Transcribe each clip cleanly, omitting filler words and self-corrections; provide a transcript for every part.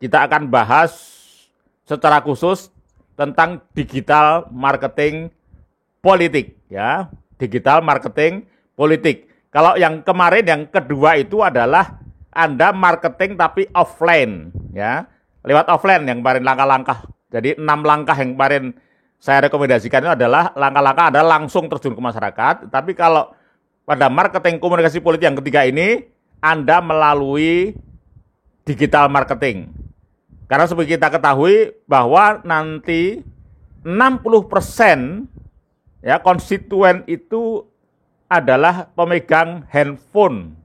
kita akan bahas secara khusus tentang digital marketing politik, ya, digital marketing politik. Kalau yang kemarin yang kedua itu adalah Anda marketing tapi offline, ya, lewat offline yang kemarin langkah-langkah. Jadi 6 langkah yang kemarin saya rekomendasikan itu adalah langkah-langkah Anda langsung terjun ke masyarakat. Tapi kalau pada marketing komunikasi politik yang ketiga ini, Anda melalui digital marketing. Karena seperti kita ketahui bahwa nanti 60% ya konstituen itu adalah pemegang handphone.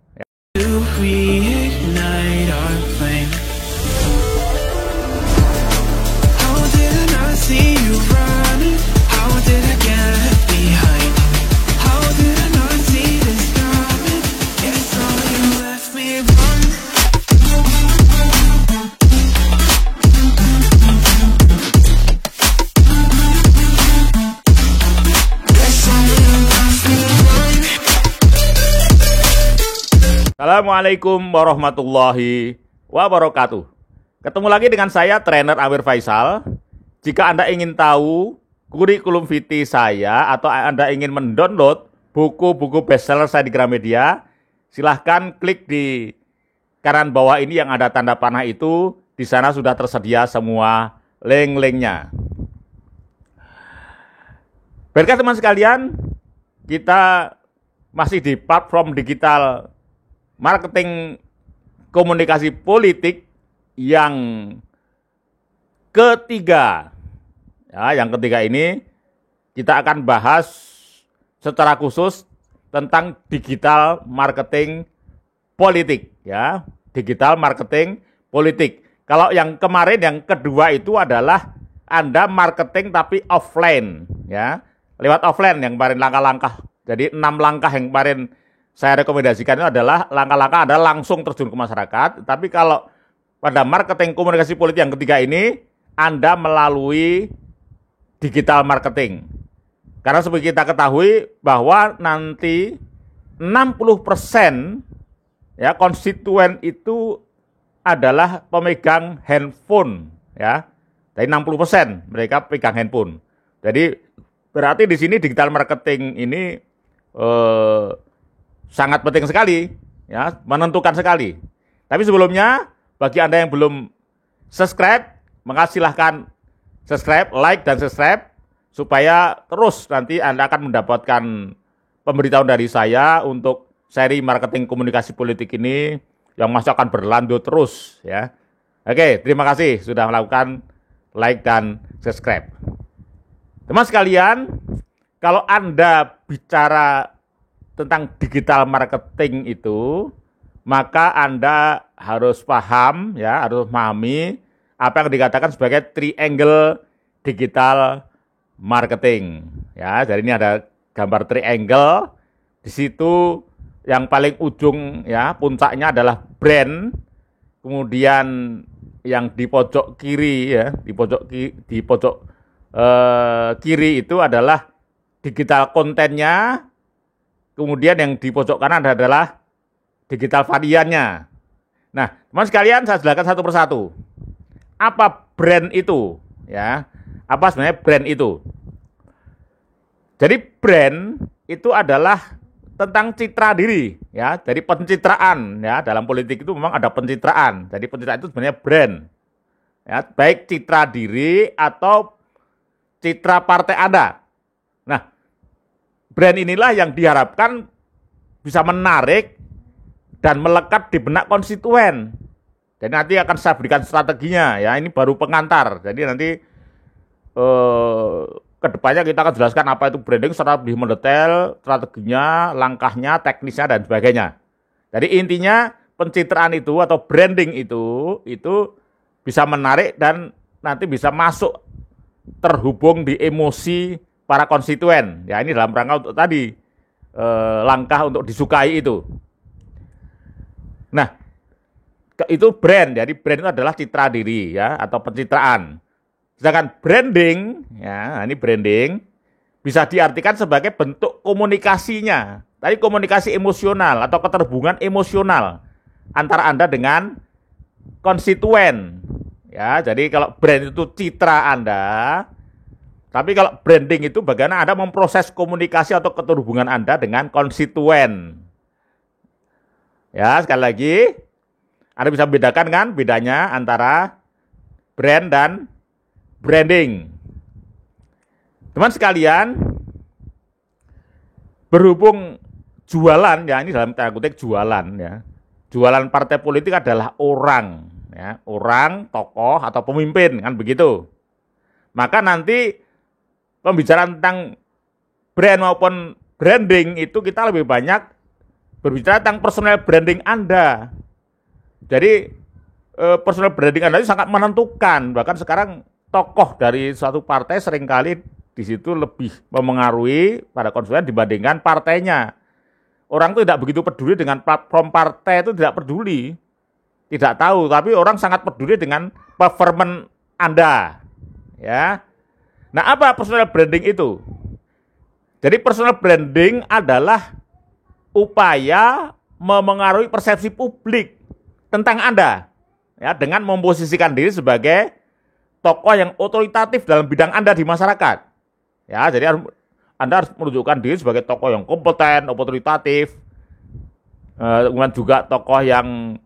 Assalamualaikum warahmatullahi wabarakatuh. Ketemu lagi dengan saya, Trainer Amir Faisal. Jika Anda ingin tahu kurikulum vitae saya atau Anda ingin mendownload buku-buku bestseller saya di Gramedia, silahkan klik di kanan bawah ini yang ada tanda panah itu. Di sana sudah tersedia semua link-linknya. Baiklah teman sekalian, kita masih di platform digital marketing komunikasi politik yang ketiga. Ya, yang ketiga ini kita akan bahas secara khusus tentang digital marketing politik, ya, digital marketing politik. Kalau yang kemarin yang kedua itu adalah Anda marketing tapi offline, ya, lewat offline yang kemarin langkah-langkah. Jadi 6 langkah yang kemarin saya rekomendasikan itu adalah langkah-langkah Anda langsung terjun ke masyarakat. Tapi kalau pada marketing komunikasi politik yang ketiga ini, Anda melalui digital marketing. Karena seperti kita ketahui bahwa nanti 60% ya konstituen itu adalah pemegang handphone, ya. Dari 60% mereka pegang handphone. Jadi berarti di sini digital marketing ini sangat penting sekali, ya, menentukan sekali. Tapi sebelumnya, bagi Anda yang belum subscribe, maka silahkan subscribe, like, dan subscribe, supaya terus nanti Anda akan mendapatkan pemberitahuan dari saya untuk seri marketing komunikasi politik ini, yang masih akan berlanjut terus, ya. Oke, terima kasih sudah melakukan like dan subscribe. Teman sekalian, kalau Anda bicara tentang digital marketing itu, maka Anda harus paham, ya, harus memahami apa yang dikatakan sebagai triangle digital marketing. Ya, jadi ini ada gambar triangle. Di situ yang paling ujung, ya, puncaknya adalah brand. Kemudian yang di pojok kiri, ya, di pojok kiri itu adalah digital kontennya. Kemudian yang di pojok kanan adalah digital variannya. Nah, teman sekalian, saya jelaskan satu persatu. Apa brand itu? Ya, apa sebenarnya brand itu? Jadi brand itu adalah tentang citra diri, ya. Jadi pencitraan, ya. Dalam politik itu memang ada pencitraan. Jadi pencitraan itu sebenarnya brand. Ya, baik citra diri atau citra partai Anda. Nah, brand inilah yang diharapkan bisa menarik dan melekat di benak konstituen. Jadi nanti akan saya berikan strateginya, ya. Ini baru pengantar. Jadi nanti kedepannya kita akan jelaskan apa itu branding secara lebih mendetail, strateginya, langkahnya, teknisnya, dan sebagainya. Jadi intinya pencitraan itu atau branding itu bisa menarik dan nanti bisa masuk terhubung di emosi para konstituen. Ya, ini dalam rangka untuk tadi langkah untuk disukai itu. Nah, itu brand. Jadi brand itu adalah citra diri, ya, atau pencitraan. Sedangkan branding, ya, ini branding bisa diartikan sebagai bentuk komunikasinya. Tadi komunikasi emosional atau keterhubungan emosional antara Anda dengan konstituen. Ya, jadi kalau brand itu citra Anda, tapi kalau branding itu bagaimana Anda memproses komunikasi atau keterhubungan Anda dengan konstituen. Ya, sekali lagi, Anda bisa membedakan kan bedanya antara brand dan branding. Teman sekalian, berhubung jualan, ya ini dalam tanda kutip jualan ya. Jualan partai politik adalah orang, ya, orang, tokoh atau pemimpin kan begitu. Maka nanti pembicaraan tentang brand maupun branding itu kita lebih banyak berbicara tentang personal branding Anda. Jadi personal branding Anda itu sangat menentukan. Bahkan sekarang tokoh dari suatu partai seringkali di situ lebih memengaruhi pada konsumen dibandingkan partainya. Orang itu tidak begitu peduli dengan platform partai, itu tidak peduli. Tidak tahu, tapi orang sangat peduli dengan performance Anda. Ya. Nah, apa personal branding itu? Jadi personal branding adalah upaya memengaruhi persepsi publik tentang Anda. Ya, dengan memposisikan diri sebagai tokoh yang otoritatif dalam bidang Anda di masyarakat. Ya, jadi Anda harus menunjukkan diri sebagai tokoh yang kompeten, otoritatif, kemudian juga tokoh yang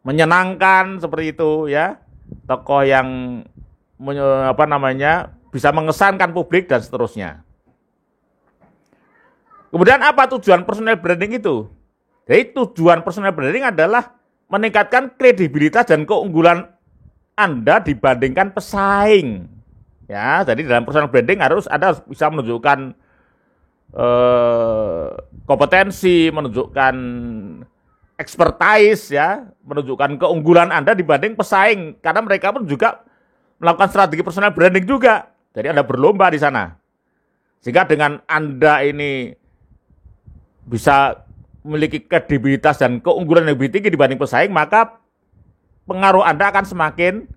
menyenangkan seperti itu, ya, tokoh yang bisa mengesankan publik dan seterusnya. Kemudian apa tujuan personal branding itu? Jadi tujuan personal branding adalah meningkatkan kredibilitas dan keunggulan Anda dibandingkan pesaing. Ya, jadi dalam personal branding Anda harus bisa menunjukkan kompetensi, menunjukkan expertise, ya, menunjukkan keunggulan Anda dibanding pesaing, karena mereka pun juga melakukan strategi personal branding juga. Jadi Anda berlomba di sana. Sehingga dengan Anda ini bisa memiliki kredibilitas dan keunggulan yang lebih tinggi dibanding pesaing, maka pengaruh Anda akan semakin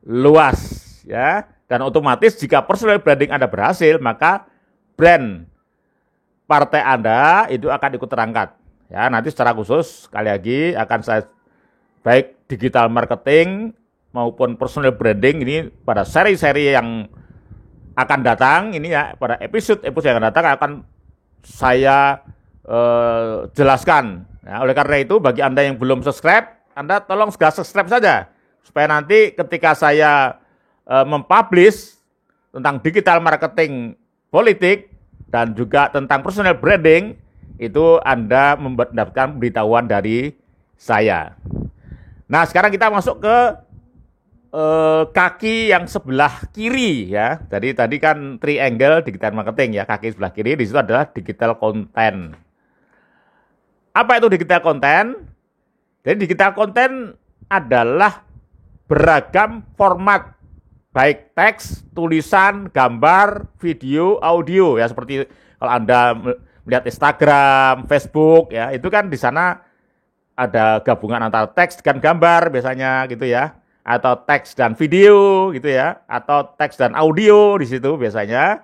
luas, ya. Dan otomatis jika personal branding Anda berhasil, maka brand partai Anda itu akan ikut terangkat. Ya, nanti secara khusus sekali lagi akan saya baik digital marketing maupun personal branding ini pada seri-seri yang akan datang ini, ya, pada episode yang akan datang akan saya jelaskan. Ya, oleh karena itu bagi Anda yang belum subscribe, Anda tolong segera subscribe saja supaya nanti ketika saya mempublish tentang digital marketing politik dan juga tentang personal branding, itu Anda mendapatkan pemberitahuan dari saya. Nah, sekarang kita masuk ke kaki yang sebelah kiri, ya. Jadi tadi kan triangle digital marketing, ya, kaki sebelah kiri di situ adalah digital content. Apa itu digital content? Jadi digital content adalah beragam format, baik teks, tulisan, gambar, video, audio, ya, seperti kalau Anda melihat Instagram, Facebook, ya, itu kan di sana ada gabungan antara teks dan gambar biasanya gitu, ya, atau teks dan video gitu, ya, atau teks dan audio di situ biasanya,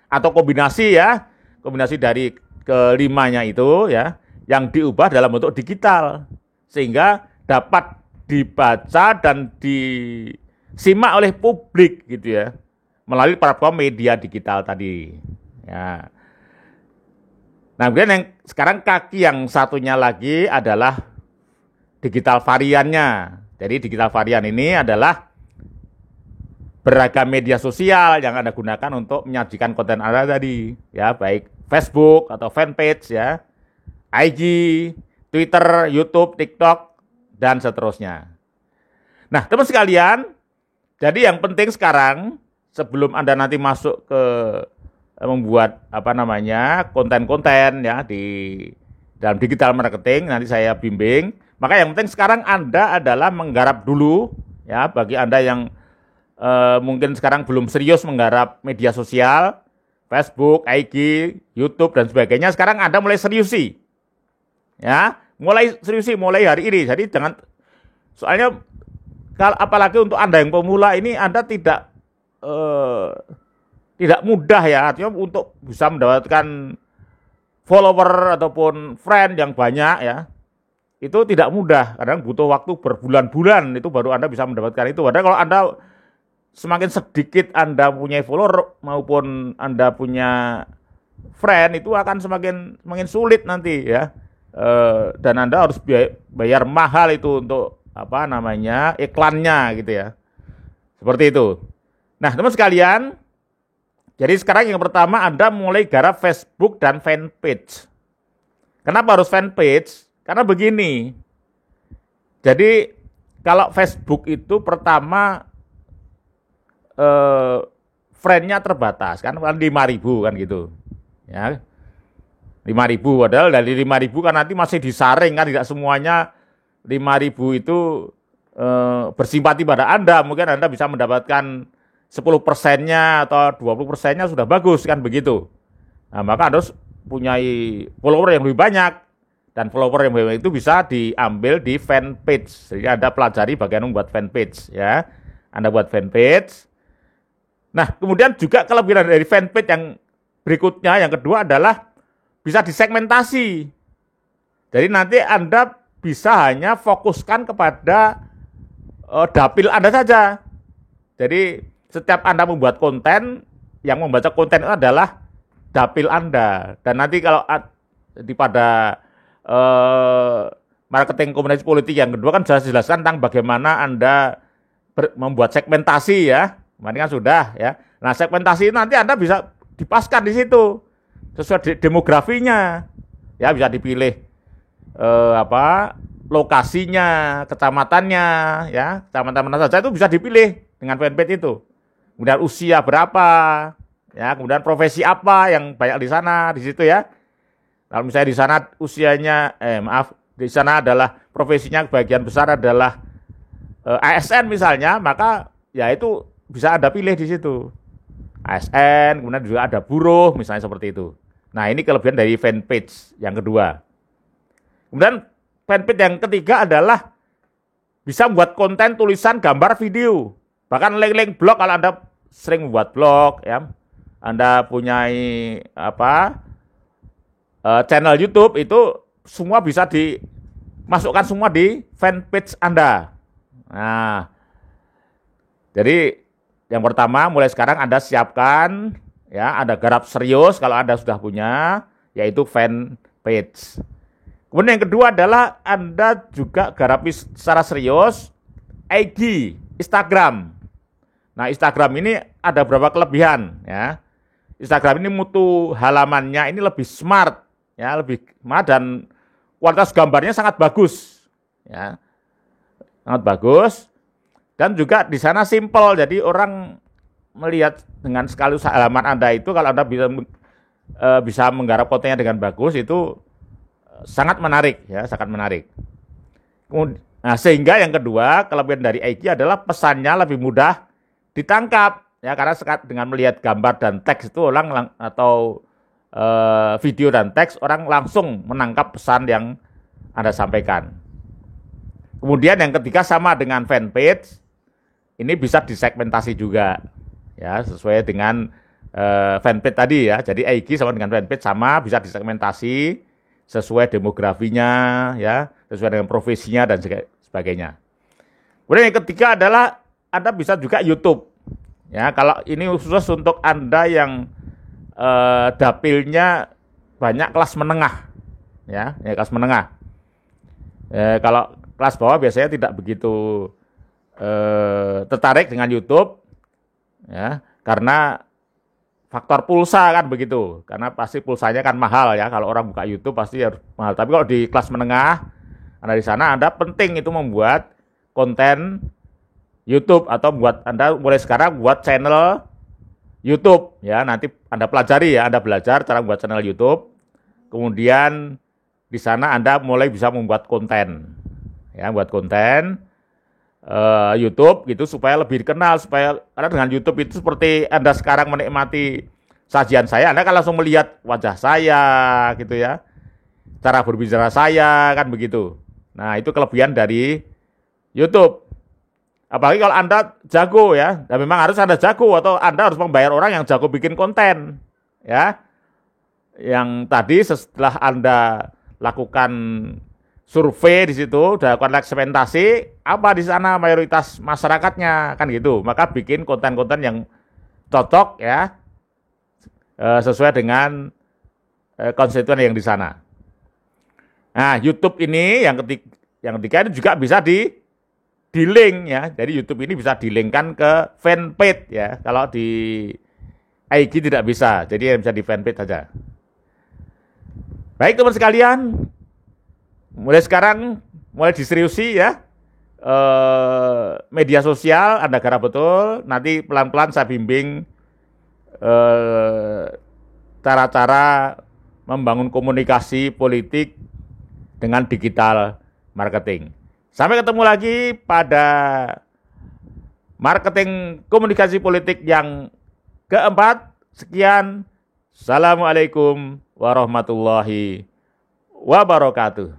atau kombinasi, ya, kombinasi dari kelimanya itu, ya, yang diubah dalam bentuk digital sehingga dapat dibaca dan disimak oleh publik gitu, ya, melalui platform media digital tadi, ya. Nah, kemudian yang sekarang kaki yang satunya lagi adalah digital variannya. Jadi digital varian ini adalah beragam media sosial yang Anda gunakan untuk menyajikan konten Anda tadi, ya, baik Facebook atau fanpage, ya, IG, Twitter, YouTube, TikTok, dan seterusnya. Nah, teman sekalian, jadi yang penting sekarang sebelum Anda nanti masuk ke membuat konten-konten, ya, di dalam digital marketing, nanti saya bimbing. Maka yang penting sekarang Anda adalah menggarap dulu, ya, bagi Anda yang mungkin sekarang belum serius menggarap media sosial, Facebook, IG, YouTube dan sebagainya, sekarang Anda mulai seriusi. Ya, mulai hari ini. Jadi soalnya apalagi untuk Anda yang pemula ini, Anda tidak mudah, ya, artinya untuk bisa mendapatkan follower ataupun friend yang banyak, ya. itu tidak mudah. Kadang butuh waktu berbulan-bulan itu baru Anda bisa mendapatkan itu. Padahal kalau Anda semakin sedikit Anda punya follower maupun Anda punya friend itu akan semakin sulit nanti ya. Dan Anda harus bayar mahal itu untuk iklannya gitu ya. Seperti itu. Nah, teman sekalian, jadi sekarang yang pertama Anda mulai garap Facebook dan fanpage. Kenapa harus fanpage? Karena begini. Jadi kalau Facebook itu pertama friend-nya terbatas kan 5.000 kan gitu. Ya. 5.000 padahal dari 5.000 kan nanti masih disaring kan, tidak semuanya 5.000 itu bersimpati pada Anda. Mungkin Anda bisa mendapatkan 10%-nya atau 20%-nya sudah bagus kan begitu. Nah, maka harus punya follower yang lebih banyak, dan follower yang lebih banyak itu bisa diambil di fanpage. Jadi Anda pelajari bagaimana membuat fanpage ya. Anda buat fanpage. Nah, kemudian juga kelebihan dari fanpage yang berikutnya, yang kedua adalah bisa disegmentasi. Jadi nanti Anda bisa hanya fokuskan kepada dapil Anda saja. Jadi setiap Anda membuat konten, yang membaca konten itu adalah dapil Anda. Dan nanti kalau pada marketing komunikasi politik yang kedua kan sudah dijelaskan tentang bagaimana Anda membuat segmentasi ya. Kemarin kan sudah ya. Nah, segmentasi itu nanti Anda bisa dipaskan di situ sesuai demografinya. Ya, bisa dipilih lokasinya, kecamatannya ya. Kecamatan mana saja itu bisa dipilih dengan fanpage itu. Kemudian usia berapa, ya, kemudian profesi apa yang banyak di sana, di situ ya. Kalau misalnya di sana usianya, di sana adalah profesinya bagian besar adalah ASN misalnya, maka ya itu bisa Anda pilih di situ. ASN, kemudian juga ada buruh, misalnya seperti itu. Nah, ini kelebihan dari fanpage yang kedua. Kemudian fanpage yang ketiga adalah bisa membuat konten, tulisan, gambar, video. Bahkan link-link blog, kalau Anda sering membuat blog ya, Anda punya channel YouTube, itu semua bisa dimasukkan semua di fanpage Anda. Nah, jadi yang pertama mulai sekarang Anda siapkan ya, Anda garap serius kalau Anda sudah punya, yaitu fanpage. Kemudian yang kedua adalah Anda juga garapi secara serius IG, Instagram. Nah, Instagram ini ada beberapa kelebihan ya. Instagram ini mutu halamannya ini lebih smart ya, lebih smart, dan kualitas gambarnya sangat bagus ya. Sangat bagus. Dan juga di sana simple, jadi orang melihat dengan sekali halaman Anda itu, kalau Anda bisa menggarap kontennya dengan bagus, itu sangat menarik ya, sangat menarik. Nah, sehingga yang kedua, kelebihan dari IG adalah pesannya lebih mudah ditangkap ya, karena dengan melihat gambar dan teks itu orang atau video dan teks, orang langsung menangkap pesan yang Anda sampaikan. Kemudian yang ketiga sama dengan fanpage, ini bisa disegmentasi juga ya, sesuai dengan fanpage tadi ya. Jadi IG sama dengan fanpage sama, bisa disegmentasi sesuai demografinya ya, sesuai dengan profesinya dan sebagainya. Kemudian yang ketiga adalah Anda bisa juga YouTube. Ya, kalau ini khusus untuk Anda yang dapilnya banyak kelas menengah. Ya kelas menengah. Kalau kelas bawah biasanya tidak begitu tertarik dengan YouTube. Ya, karena faktor pulsa kan begitu. Karena pasti pulsanya kan mahal ya. Kalau orang buka YouTube pasti harus mahal. Tapi kalau di kelas menengah, Anda di sana Anda penting itu membuat konten YouTube, atau Anda mulai sekarang buat channel YouTube ya. Nanti Anda pelajari ya, Anda belajar cara membuat channel YouTube. Kemudian di sana Anda mulai bisa membuat konten. Ya, buat konten YouTube gitu supaya lebih dikenal, karena dengan YouTube itu seperti Anda sekarang menikmati sajian saya, Anda kan langsung melihat wajah saya gitu ya. Cara berbicara saya kan begitu. Nah, itu kelebihan dari YouTube. Apalagi kalau Anda jago ya, dan memang harus Anda jago, atau Anda harus membayar orang yang jago bikin konten ya. Yang tadi setelah Anda lakukan survei di situ, udah lakukan segmentasi, apa di sana mayoritas masyarakatnya kan gitu. Maka bikin konten-konten yang cocok ya, sesuai dengan konstituen yang di sana. Nah, YouTube ini yang ketiga ini juga bisa di link ya. Jadi YouTube ini bisa di-linkkan ke fanpage ya. Kalau di IG tidak bisa, jadi bisa di fanpage saja. Baik teman sekalian, mulai sekarang mulai diseriusi ya, media sosial Anda garap betul. Nanti pelan-pelan saya bimbing cara-cara membangun komunikasi politik dengan digital marketing. Sampai ketemu lagi pada marketing komunikasi politik yang keempat. Sekian. Assalamualaikum warahmatullahi wabarakatuh.